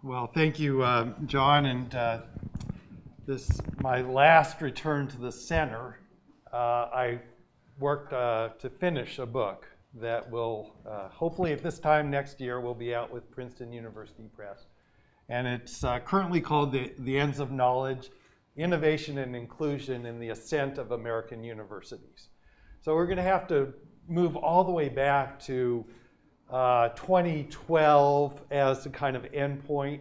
Well, thank you, John. And this my last return to the center. I worked to finish a book that will, hopefully at this time next year, will be out with Princeton University Press. And it's currently called The Ends of Knowledge, Innovation and Inclusion in the Ascent of American Universities. So we're going to have to move all the way back to 2012 as a kind of endpoint.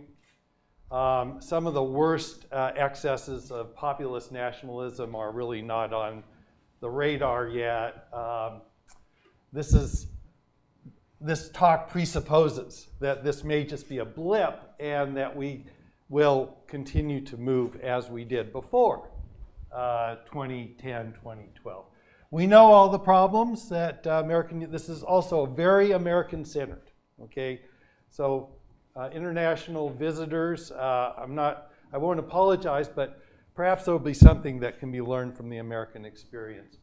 Some of the worst excesses of populist nationalism are really not on the radar yet. This talk presupposes that this may just be a blip and that we will continue to move as we did before 2010, 2012. We know all the problems that this is also very American-centered, okay? So international visitors, I won't apologize, but perhaps there'll be something that can be learned from the American experience,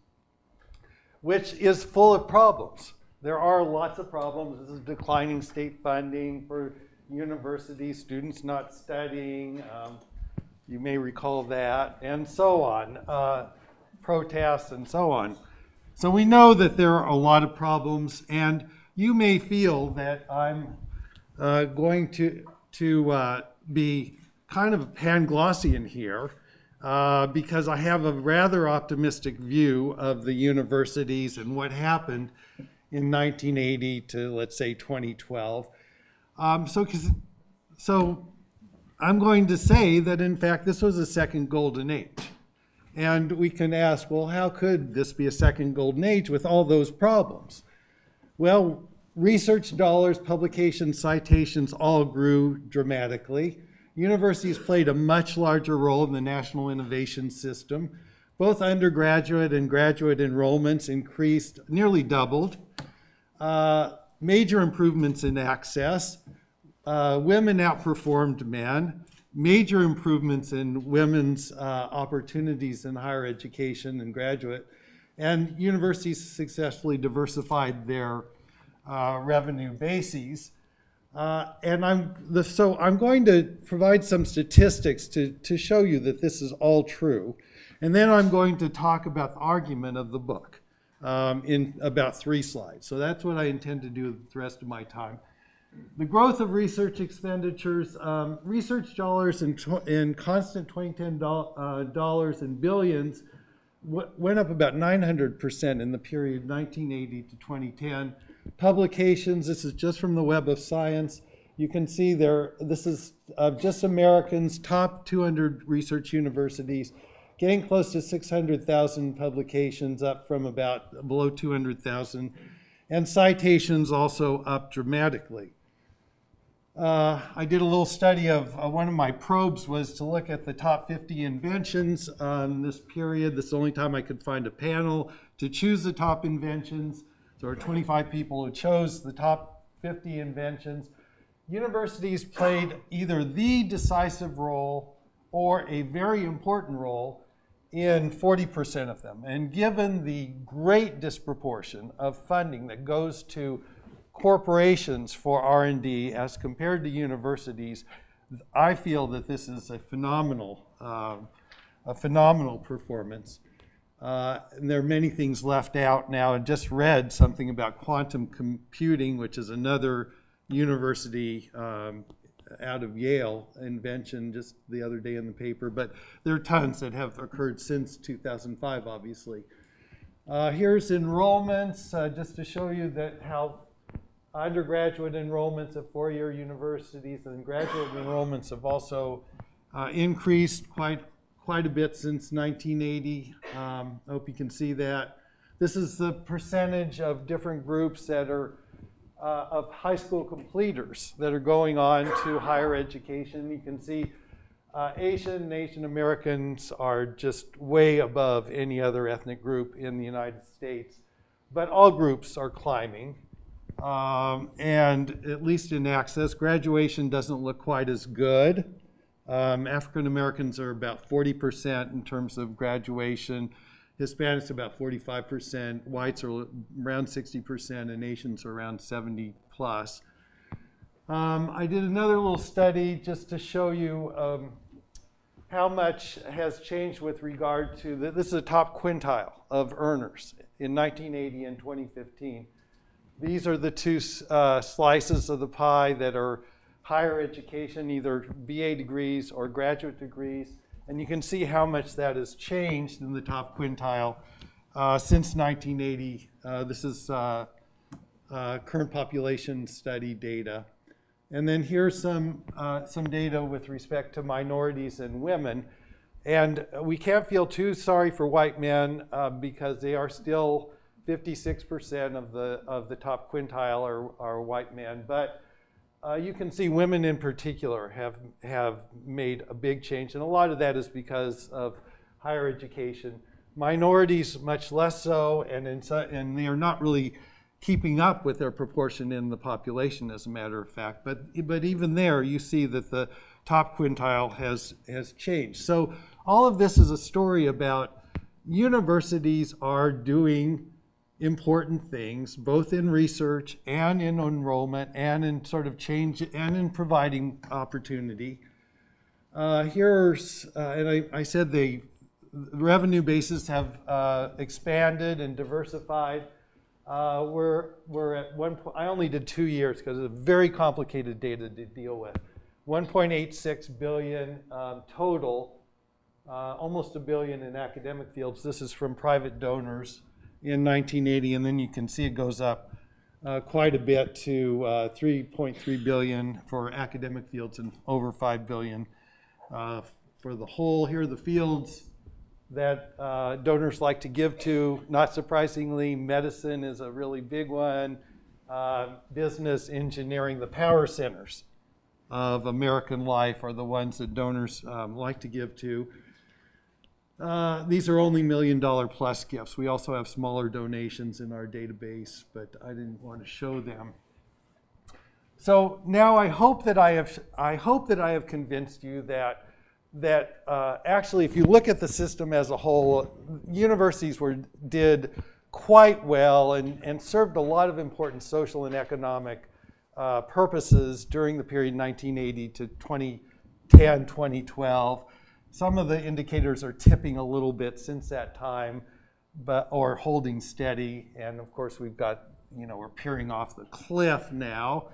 which is full of problems. There are lots of problems. This is declining state funding for universities, students not studying, you may recall that, and so on. Protests and so on. So we know that there are a lot of problems, and you may feel that I'm going to be kind of Panglossian here because I have a rather optimistic view of the universities and what happened in 1980 to, let's say, 2012. So I'm going to say that, in fact, this was a second golden age. And we can ask, well, how could this be a second golden age with all those problems? Well, research dollars, publications, citations all grew dramatically. Universities played a much larger role in the national innovation system. Both undergraduate and graduate enrollments increased, nearly doubled. Major improvements in access. Women outperformed men. Major improvements in women's opportunities in higher education and graduate, and universities successfully diversified their revenue bases. So I'm going to provide some statistics to show you that this is all true, and then I'm going to talk about the argument of the book in about 3 slides. So that's what I intend to do the rest of my time. The growth of research expenditures, research dollars in constant 2010 dollars and billions went up about 900% in the period 1980 to 2010. Publications, this is just from the Web of Science. You can see there, this is just Americans, top 200 research universities, getting close to 600,000 publications, up from about below 200,000. And citations also up dramatically. I did a little study of, one of my probes was to look at the top 50 inventions on this period. This is the only time I could find a panel to choose the top inventions. So there were 25 people who chose the top 50 inventions. Universities played either the decisive role or a very important role in 40% of them. And given the great disproportion of funding that goes to corporations for R&D as compared to universities, I feel that this is a phenomenal performance. And there are many things left out now. I just read something about quantum computing, which is another university out of Yale invention just the other day in the paper, but there are tons that have occurred since 2005, obviously. Here's enrollments, just to show you that how undergraduate enrollments at 4-year universities and graduate enrollments have also increased quite a bit since 1980. I hope you can see that. This is the percentage of different groups that are of high school completers that are going on to higher education. You can see Asian Americans are just way above any other ethnic group in the United States, but all groups are climbing. And at least in access, graduation doesn't look quite as good. African Americans are about 40% in terms of graduation. Hispanics about 45%, whites are around 60%, and Asians are around 70+. I did another little study just to show you how much has changed with regard to, this is a top quintile of earners in 1980 and 2015. These are the two slices of the pie that are higher education, either BA degrees or graduate degrees. And you can see how much that has changed in the top quintile since 1980. This is current population study data. And then here's some data with respect to minorities and women. And we can't feel too sorry for white men because they are still 56% of the top quintile are white men. But you can see women in particular have made a big change. And a lot of that is because of higher education. Minorities, much less so, and they are not really keeping up with their proportion in the population, as a matter of fact. But even there, you see that the top quintile has changed. So all of this is a story about universities are doing important things, both in research and in enrollment and in sort of change and in providing opportunity. Here's, and I said the revenue bases have expanded and diversified. We're at one point, I only did 2 years because it's very complicated data to deal with. 1.86 billion total, almost $1 billion in academic fields. This is from private donors in 1980, and then you can see it goes up quite a bit to 3.3 billion for academic fields and over 5 billion for the whole. Here are the fields that donors like to give to. Not surprisingly, medicine is a really big one. Business, engineering, the power centers of American life are the ones that donors like to give to. These are only $1 million plus gifts. We also have smaller donations in our database, but I didn't want to show them. So now I hope that I have convinced you that actually, if you look at the system as a whole, universities did quite well and served a lot of important social and economic purposes during the period 1980 to 2010, 2012. Some of the indicators are tipping a little bit since that time, or holding steady. And of course, we've got, we're peering off the cliff now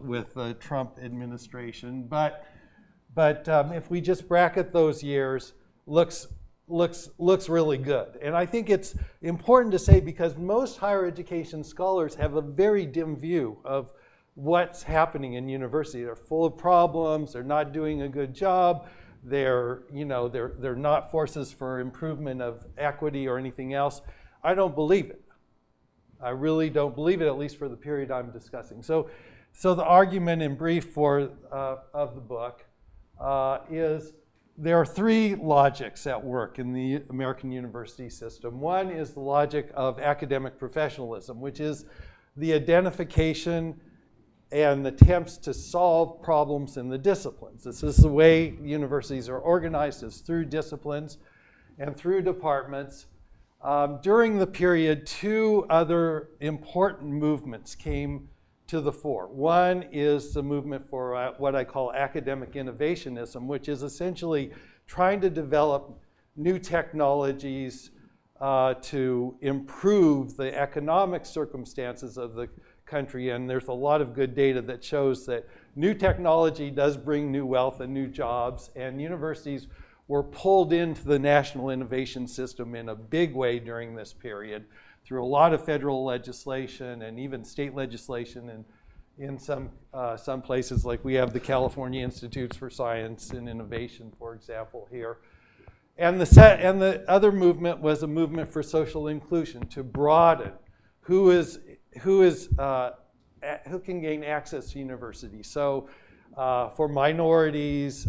with the Trump administration. But if we just bracket those years, looks really good. And I think it's important to say, because most higher education scholars have a very dim view of what's happening in university. They're full of problems. They're not doing a good job. They're not forces for improvement of equity or anything else. I don't believe it. I really don't believe it, at least for the period I'm discussing. So the argument in brief of the book is there are three logics at work in the American university system. One is the logic of academic professionalism, which is the identification and attempts to solve problems in the disciplines. This is the way universities are organized, is through disciplines and through departments. During the period, two other important movements came to the fore. One is the movement for what I call academic innovationism, which is essentially trying to develop new technologies to improve the economic circumstances of the country. And there's a lot of good data that shows that new technology does bring new wealth and new jobs, and universities were pulled into the national innovation system in a big way during this period through a lot of federal legislation and even state legislation, and in some places, like we have the California Institutes for Science and Innovation, for example, here. And the other movement was a movement for social inclusion, to broaden who can gain access to universities. So for minorities,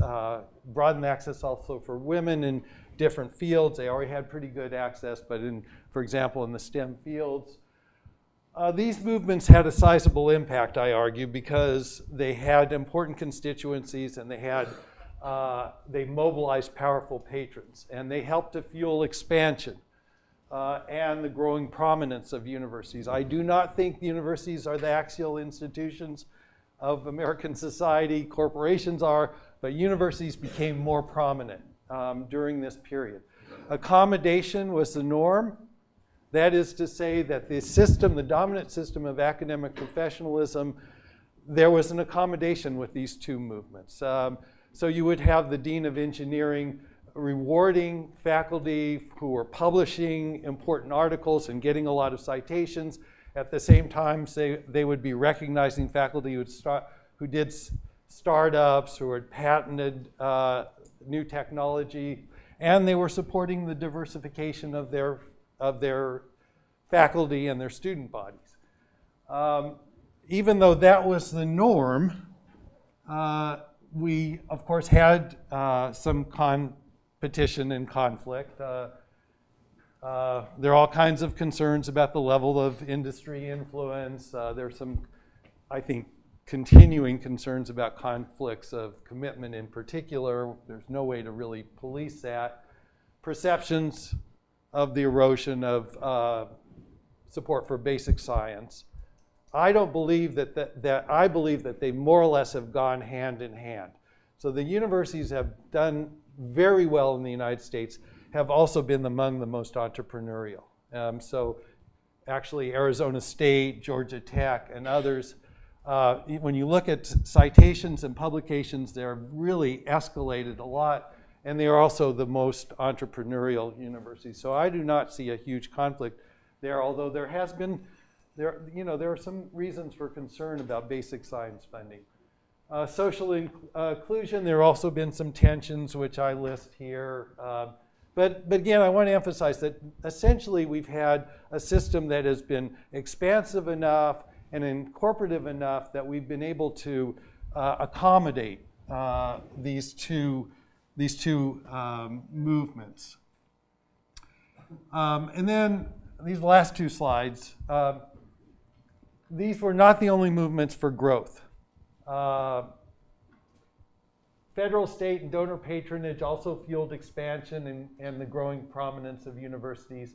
broaden access also for women in different fields. They already had pretty good access, but for example, in the STEM fields. These movements had a sizable impact, I argue, because they had important constituencies, and they mobilized powerful patrons, and they helped to fuel expansion and the growing prominence of universities. I do not think the universities are the axial institutions of American society. Corporations are, but universities became more prominent during this period. Accommodation was the norm. That is to say that the system, the dominant system of academic professionalism, there was an accommodation with these two movements. So you would have the dean of engineering rewarding faculty who were publishing important articles and getting a lot of citations. At the same time, they would be recognizing faculty who did startups, who had patented new technology, and they were supporting the diversification of their faculty and their student bodies. Even though that was the norm, we, of course, had some competition and conflict. There are all kinds of concerns about the level of industry influence. There's some, I think, continuing concerns about conflicts of commitment in particular. There's no way to really police that. Perceptions of the erosion of support for basic science. I don't believe I believe that they more or less have gone hand in hand. So the universities have done very well in the United States, have also been among the most entrepreneurial. So actually Arizona State, Georgia Tech, and others, when you look at citations and publications, they're really escalated a lot, and they are also the most entrepreneurial universities. So I do not see a huge conflict there, although there has been, there are some reasons for concern about basic science funding. Social inclusion, there have also been some tensions, which I list here. But again, I want to emphasize that essentially we've had a system that has been expansive enough and incorporative enough that we've been able to accommodate these two movements. And then these last two slides, these were not the only movements for growth. Federal, state, and donor patronage also fueled expansion and the growing prominence of universities.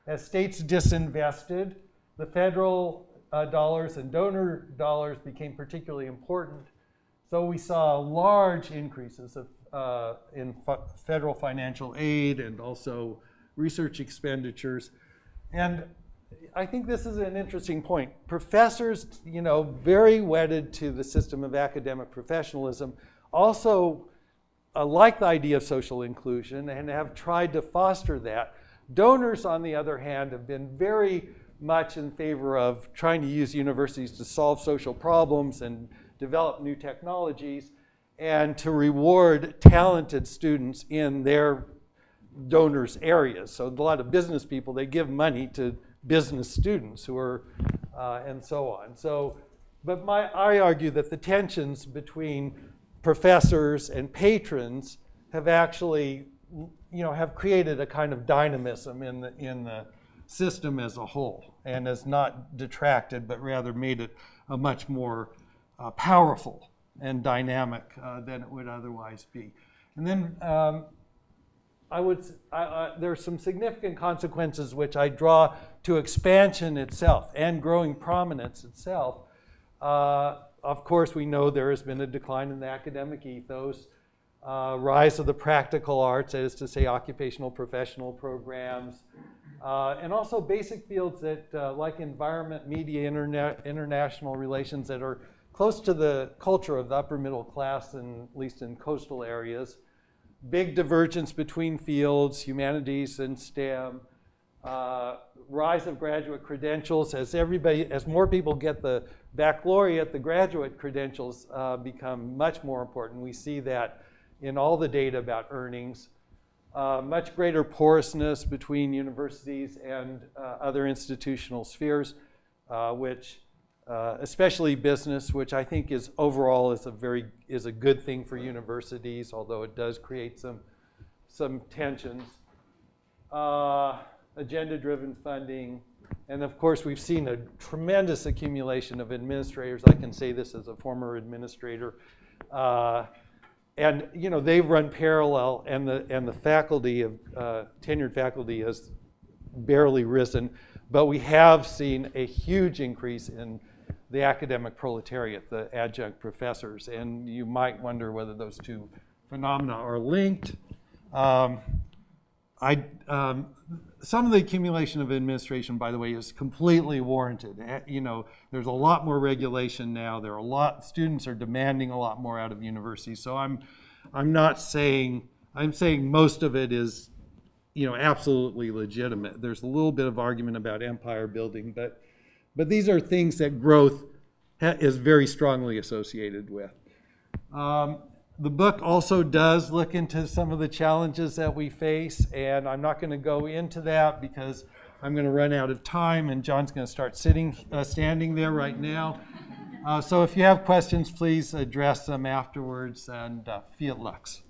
As states disinvested, the federal dollars and donor dollars became particularly important. So we saw large increases in federal financial aid and also research expenditures. And I think this is an interesting point. Professors, very wedded to the system of academic professionalism, also like the idea of social inclusion and have tried to foster that. Donors, on the other hand, have been very much in favor of trying to use universities to solve social problems and develop new technologies and to reward talented students in their donors' areas. So a lot of business people, they give money to business students who are, and so on. So, but I argue that the tensions between professors and patrons have actually, have created a kind of dynamism in the system as a whole, and has not detracted, but rather made it a much more powerful and dynamic than it would otherwise be. And then there are some significant consequences which I draw to expansion itself and growing prominence itself. Of course, we know there has been a decline in the academic ethos, rise of the practical arts, that is to say occupational professional programs, and also basic fields that like environment, media, international relations that are close to the culture of the upper middle class, at least in coastal areas. Big divergence between fields, humanities and STEM, rise of graduate credentials. As more people get the baccalaureate, the graduate credentials become much more important. We see that in all the data about earnings. Much greater porousness between universities and other institutional spheres, which especially business, which I think is overall is a good thing for universities, although it does create some tensions. Agenda-driven funding, and of course we've seen a tremendous accumulation of administrators. I can say this as a former administrator, and they've run parallel, and the faculty of tenured faculty has barely risen, but we have seen a huge increase in the academic proletariat, the adjunct professors. And you might wonder whether those two phenomena are linked. Some of the accumulation of administration, by the way, is completely warranted. You know, there's a lot more regulation now. There are students are demanding a lot more out of universities. So I'm saying most of it is, you know, absolutely legitimate. There's a little bit of argument about empire building, but these are things that growth is very strongly associated with. The book also does look into some of the challenges that we face, and I'm not going to go into that because I'm going to run out of time, and John's going to start standing there right now. So if you have questions, please address them afterwards, and fiat lux.